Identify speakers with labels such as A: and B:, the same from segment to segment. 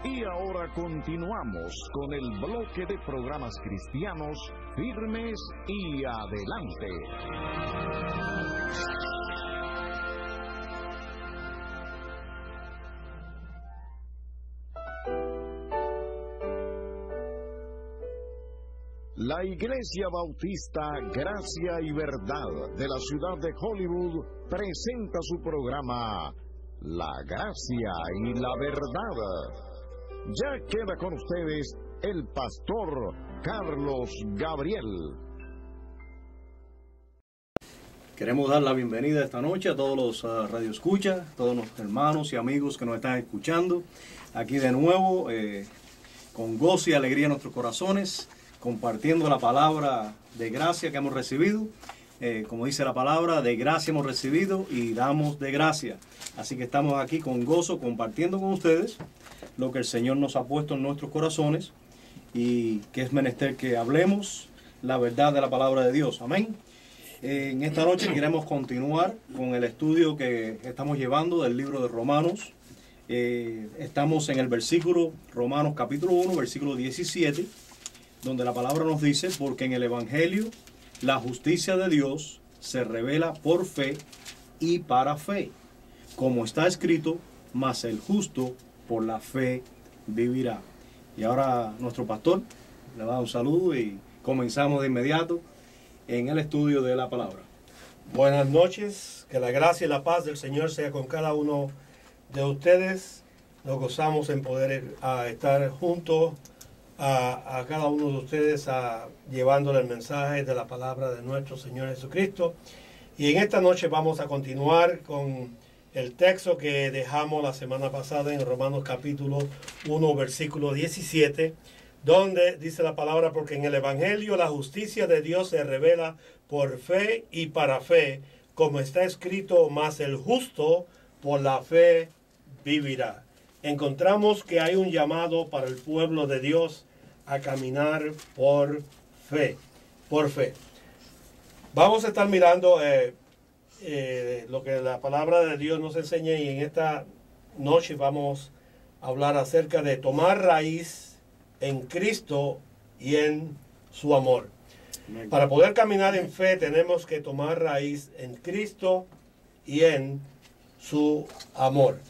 A: Y ahora continuamos con el bloque de programas cristianos firmes y adelante. La Iglesia Bautista Gracia y Verdad de la ciudad de Hollywood presenta su programa La Gracia y la Verdad. Ya queda con ustedes el pastor Carlos Gabriel.
B: Queremos dar la bienvenida esta noche a todos los radioescuchas, todos los hermanos y amigos que nos están escuchando. Aquí de nuevo, con gozo y alegría en nuestros corazones, compartiendo la palabra de gracia que hemos recibido. Como dice la palabra, de gracia hemos recibido y damos de gracia. Así que estamos aquí con gozo, compartiendo con ustedes lo que el Señor nos ha puesto en nuestros corazones y que es menester que hablemos la verdad de la palabra de Dios. Amén. En esta noche queremos continuar con el estudio que estamos llevando del libro de Romanos. Estamos en el versículo, Romanos capítulo 1, versículo 17, donde la palabra nos dice: porque en el Evangelio la justicia de Dios se revela por fe y para fe, como está escrito, mas el justo por la fe vivirá. Y ahora nuestro pastor le da un saludo y comenzamos de inmediato en el estudio de la palabra.
C: Buenas noches, que la gracia y la paz del Señor sea con cada uno de ustedes. Nos gozamos en poder estar juntos a cada uno de ustedes, llevándole el mensaje de la palabra de nuestro Señor Jesucristo. Y en esta noche vamos a continuar con el texto que dejamos la semana pasada en Romanos capítulo 1, versículo 17, donde dice la palabra: porque en el Evangelio la justicia de Dios se revela por fe y para fe, como está escrito, mas el justo por la fe vivirá. Encontramos que hay un llamado para el pueblo de Dios a caminar por fe, por fe. Vamos a estar mirando lo que la palabra de Dios nos enseña, y en esta noche vamos a hablar acerca de tomar raíz en Cristo y en su amor. Para poder caminar en fe tenemos que tomar raíz en Cristo y en su amor.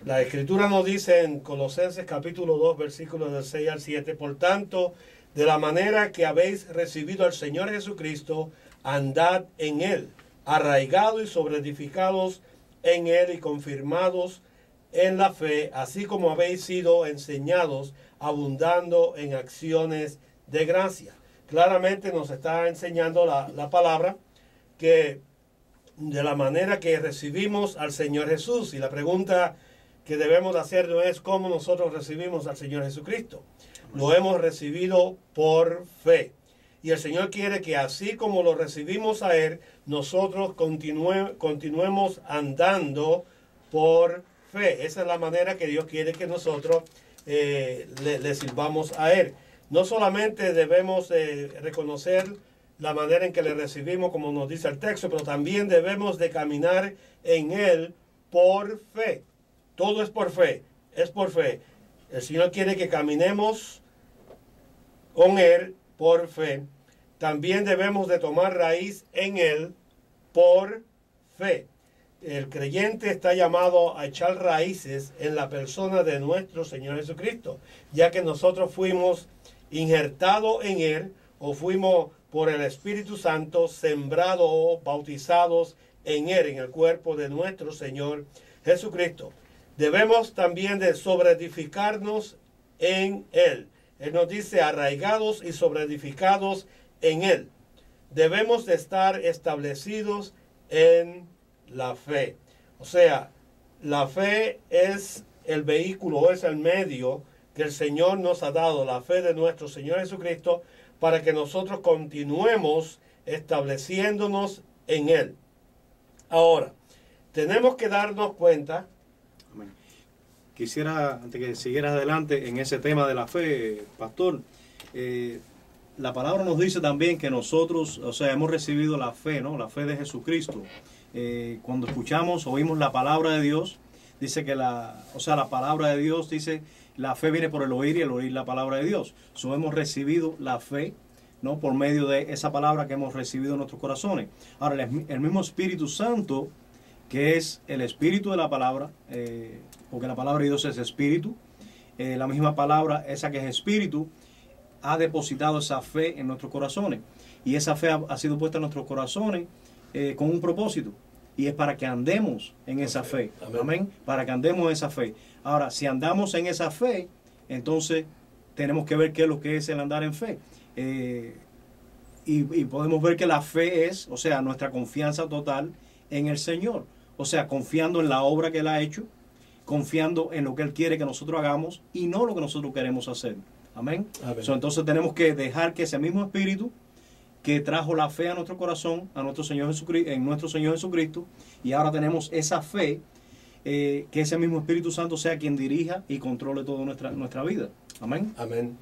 C: La Escritura nos dice en Colosenses capítulo 2, versículos del 6 al 7, por tanto, de la manera que habéis recibido al Señor Jesucristo, andad en Él, arraigados y sobreedificados en Él y confirmados en la fe, así como habéis sido enseñados, abundando en acciones de gracia. Claramente nos está enseñando la palabra que de la manera que recibimos al Señor Jesús. Y la pregunta que debemos hacer no es cómo nosotros recibimos al Señor Jesucristo. Lo hemos recibido por fe. Y el Señor quiere que así como lo recibimos a Él, nosotros continuemos andando por fe. Esa es la manera que Dios quiere que nosotros le sirvamos a Él. No solamente debemos reconocer la manera en que le recibimos, como nos dice el texto, pero también debemos de caminar en Él por fe. Todo es por fe, es por fe. El Señor quiere que caminemos con Él por fe. También debemos de tomar raíz en Él por fe. El creyente está llamado a echar raíces en la persona de nuestro Señor Jesucristo, ya que nosotros fuimos injertados en Él, o fuimos por el Espíritu Santo sembrados o bautizados en Él, en el cuerpo de nuestro Señor Jesucristo. Debemos también de sobreedificarnos en Él. Él nos dice arraigados y sobreedificados en Él. Debemos de estar establecidos en la fe. O sea, la fe es el vehículo, es el medio que el Señor nos ha dado, la fe de nuestro Señor Jesucristo, para que nosotros continuemos estableciéndonos en Él. Ahora, tenemos que darnos cuenta.
B: Amén. Quisiera, antes que siguieras adelante en ese tema de la fe, pastor, la palabra nos dice también que nosotros, o sea, hemos recibido la fe, ¿no? La fe de Jesucristo. Cuando escuchamos, oímos la palabra de Dios, dice que la palabra de Dios dice, la fe viene por el oír y el oír la palabra de Dios. So, hemos recibido la fe, ¿no?, por medio de esa palabra que hemos recibido en nuestros corazones. Ahora, el mismo Espíritu Santo, que es el espíritu de la palabra, porque la palabra de Dios es espíritu, la misma palabra, esa que es espíritu, ha depositado esa fe en nuestros corazones. Y esa fe ha sido puesta en nuestros corazones con un propósito. Y es para que andemos en esa fe. Amén. Para que andemos en esa fe. Ahora, si andamos en esa fe, entonces tenemos que ver qué es lo que es el andar en fe. Y podemos ver que la fe es, o sea, nuestra confianza total en el Señor. O sea, confiando en la obra que Él ha hecho, confiando en lo que Él quiere que nosotros hagamos y no lo que nosotros queremos hacer. Amén. Entonces tenemos que dejar que ese mismo espíritu que trajo la fe a nuestro corazón, a nuestro Señor Jesucristo, en nuestro Señor Jesucristo, y ahora tenemos esa fe, que ese mismo Espíritu Santo sea quien dirija y controle toda nuestra vida. Amén.
C: Amén.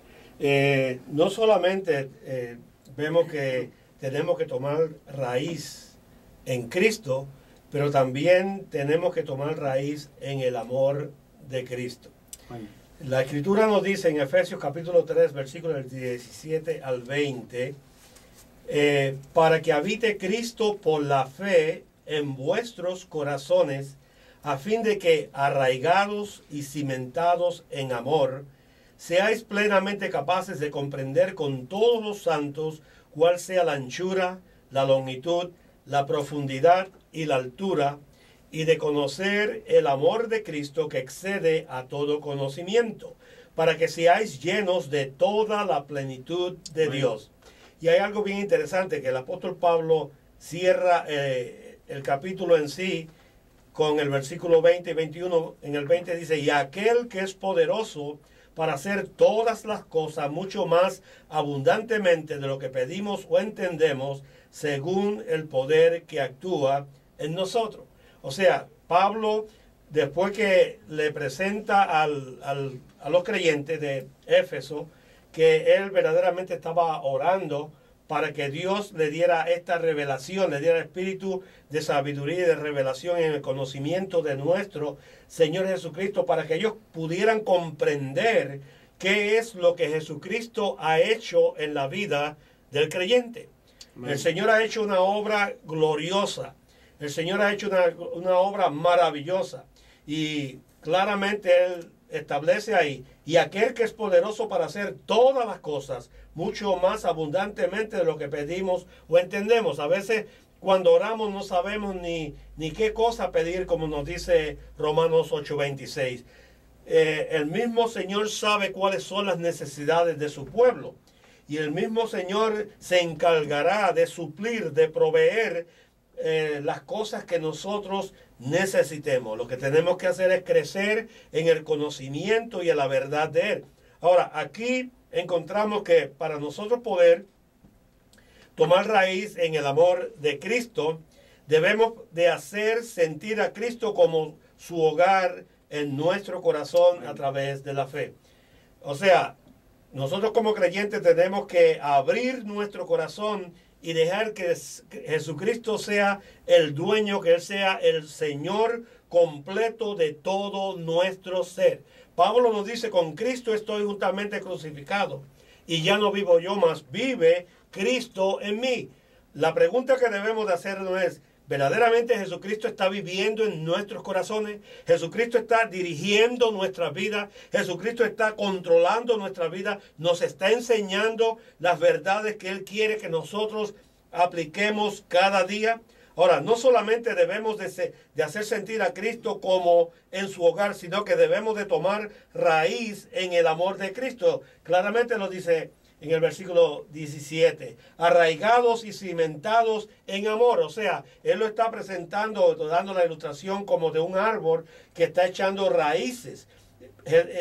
C: No solamente vemos que tenemos que tomar raíz en Cristo, pero también tenemos que tomar raíz en el amor de Cristo.
B: Amén.
C: La Escritura nos dice en Efesios capítulo 3, versículos del 17 al 20, para que habite Cristo por la fe en vuestros corazones, a fin de que, arraigados y cimentados en amor, seáis plenamente capaces de comprender con todos los santos cuál sea la anchura, la longitud, la profundidad y la altura, y de conocer el amor de Cristo que excede a todo conocimiento, para que seáis llenos de toda la plenitud de Dios. Y hay algo bien interesante, que el apóstol Pablo cierra el capítulo en sí con el versículo 20 y 21. En el 20 dice, y aquel que es poderoso para hacer todas las cosas mucho más abundantemente de lo que pedimos o entendemos, según el poder que actúa en nosotros. O sea, Pablo, después que le presenta a los creyentes de Éfeso, que él verdaderamente estaba orando para que Dios le diera esta revelación, le diera espíritu de sabiduría y de revelación en el conocimiento de nuestro Señor Jesucristo, para que ellos pudieran comprender qué es lo que Jesucristo ha hecho en la vida del creyente. Amén. El Señor ha hecho una obra gloriosa, el Señor ha hecho una obra maravillosa, y claramente Él establece ahí, y aquel que es poderoso para hacer todas las cosas mucho más abundantemente de lo que pedimos o entendemos. A veces cuando oramos no sabemos ni qué cosa pedir, como nos dice Romanos 8:26. El mismo Señor sabe cuáles son las necesidades de su pueblo, y el mismo Señor se encargará de suplir, de proveer las cosas que nosotros necesitemos. Lo que tenemos que hacer es crecer en el conocimiento y en la verdad de Él. Ahora, aquí encontramos que para nosotros poder tomar raíz en el amor de Cristo, debemos de hacer sentir a Cristo como su hogar en nuestro corazón a través de la fe. O sea, nosotros como creyentes tenemos que abrir nuestro corazón y dejar que Jesucristo sea el dueño, que Él sea el Señor completo de todo nuestro ser. Pablo nos dice, con Cristo estoy juntamente crucificado, y ya no vivo yo, mas vive Cristo en mí. La pregunta que debemos de hacernos es, ¿verdaderamente Jesucristo está viviendo en nuestros corazones? ¿Jesucristo está dirigiendo nuestra vida? ¿Jesucristo está controlando nuestra vida? ¿Nos está enseñando las verdades que Él quiere que nosotros apliquemos cada día? Ahora, no solamente debemos de hacer sentir a Cristo como en su hogar, sino que debemos de tomar raíz en el amor de Cristo. Claramente lo dice en el versículo 17, arraigados y cimentados en amor. O sea, Él lo está presentando, dando la ilustración como de un árbol que está echando raíces.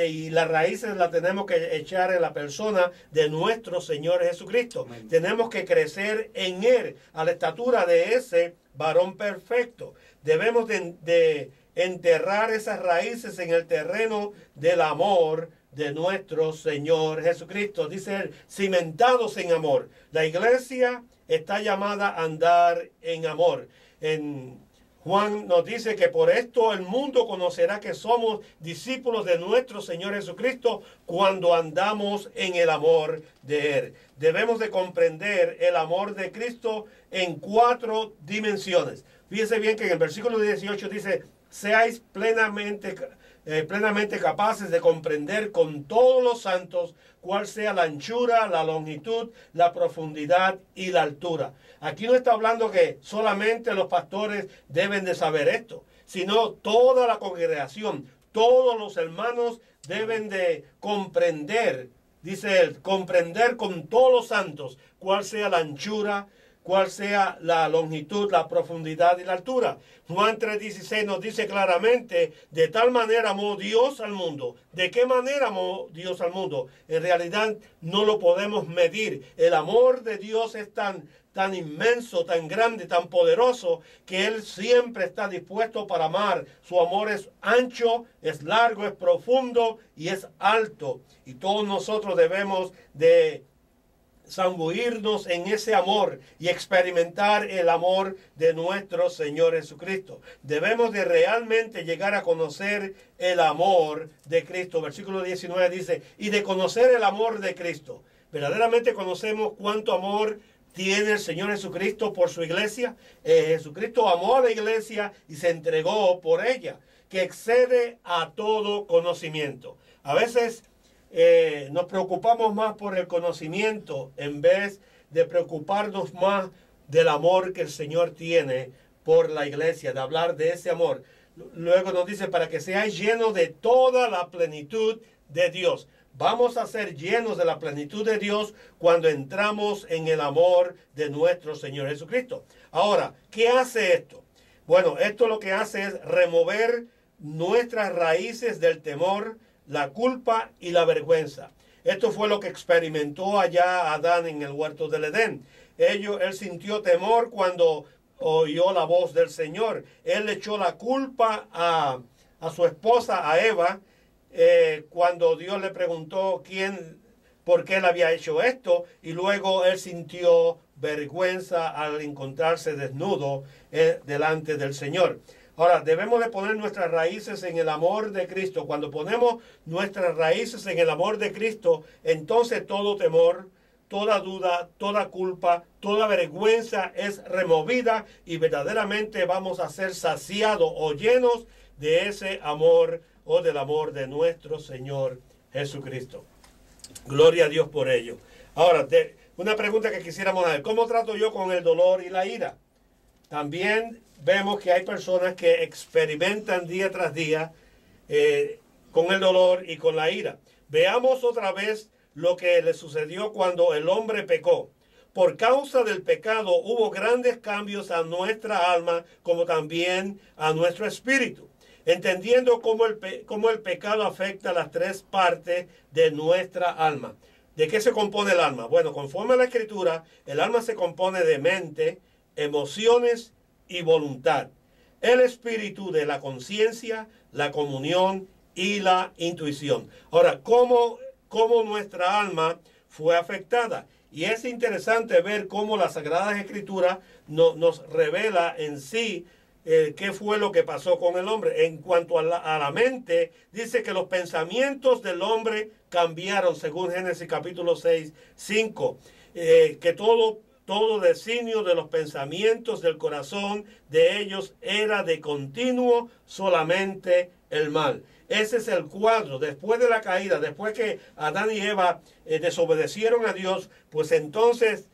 C: Y las raíces las tenemos que echar en la persona de nuestro Señor Jesucristo. Amén. Tenemos que crecer en Él, a la estatura de ese varón perfecto. Debemos de enterrar esas raíces en el terreno del amor de nuestro Señor Jesucristo. Dice Él, cimentados en amor. La iglesia está llamada a andar en amor. En Juan nos dice que por esto el mundo conocerá que somos discípulos de nuestro Señor Jesucristo cuando andamos en el amor de Él. Debemos de comprender el amor de Cristo en 4 dimensiones. Fíjense bien que en el versículo 18 dice, seáis plenamente capaces de comprender con todos los santos cuál sea la anchura, la longitud, la profundidad y la altura. Aquí no está hablando que solamente los pastores deben de saber esto, sino toda la congregación, todos los hermanos deben de comprender, dice él, comprender con todos los santos cuál sea la anchura, cuál sea la longitud, la profundidad y la altura. Juan 3:16 nos dice claramente, de tal manera amó Dios al mundo. ¿De qué manera amó Dios al mundo? En realidad no lo podemos medir. El amor de Dios es tan inmenso, tan grande, tan poderoso, que Él siempre está dispuesto para amar. Su amor es ancho, es largo, es profundo y es alto. Y todos nosotros debemos de zambuirnos en ese amor y experimentar el amor de nuestro Señor Jesucristo. Debemos de realmente llegar a conocer el amor de Cristo. Versículo 19 dice, y de conocer el amor de Cristo. ¿Verdaderamente conocemos cuánto amor tiene el Señor Jesucristo por su iglesia? Jesucristo amó a la iglesia y se entregó por ella, que excede a todo conocimiento. A veces nos preocupamos más por el conocimiento en vez de preocuparnos más del amor que el Señor tiene por la iglesia, de hablar de ese amor. Luego nos dice, para que seáis llenos de toda la plenitud de Dios. Vamos a ser llenos de la plenitud de Dios cuando entramos en el amor de nuestro Señor Jesucristo. Ahora, ¿qué hace esto? Bueno, esto lo que hace es remover nuestras raíces del temor, la culpa y la vergüenza. Esto fue lo que experimentó allá Adán en el huerto del Edén. Él sintió temor cuando oyó la voz del Señor. Él le echó la culpa a su esposa, a Eva, cuando Dios le preguntó por qué él había hecho esto, y luego él sintió vergüenza al encontrarse desnudo delante del Señor. Ahora, debemos de poner nuestras raíces en el amor de Cristo. Cuando ponemos nuestras raíces en el amor de Cristo, entonces todo temor, toda duda, toda culpa, toda vergüenza es removida y verdaderamente vamos a ser saciados o llenos de ese amor o del amor de nuestro Señor Jesucristo. Gloria a Dios por ello. Ahora, una pregunta que quisiéramos hacer. ¿Cómo trato yo con el dolor y la ira? También vemos que hay personas que experimentan día tras día con el dolor y con la ira. Veamos otra vez lo que le sucedió cuando el hombre pecó. Por causa del pecado hubo grandes cambios a nuestra alma como también a nuestro espíritu, entendiendo cómo el pecado afecta las 3 partes de nuestra alma. ¿De qué se compone el alma? Bueno, conforme a la Escritura, el alma se compone de mente, emociones y voluntad. El espíritu de la conciencia, la comunión y la intuición. Ahora, ¿cómo nuestra alma fue afectada? Y es interesante ver cómo las Sagradas Escrituras nos revela en sí qué fue lo que pasó con el hombre. En cuanto a la mente, dice que los pensamientos del hombre cambiaron, según Génesis capítulo 6, 5. Que todo designio de los pensamientos del corazón de ellos era de continuo solamente el mal. Ese es el cuadro. Después de la caída, después que Adán y Eva desobedecieron a Dios, pues entonces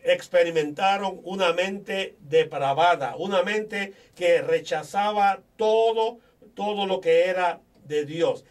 C: experimentaron una mente depravada, una mente que rechazaba todo lo que era de Dios.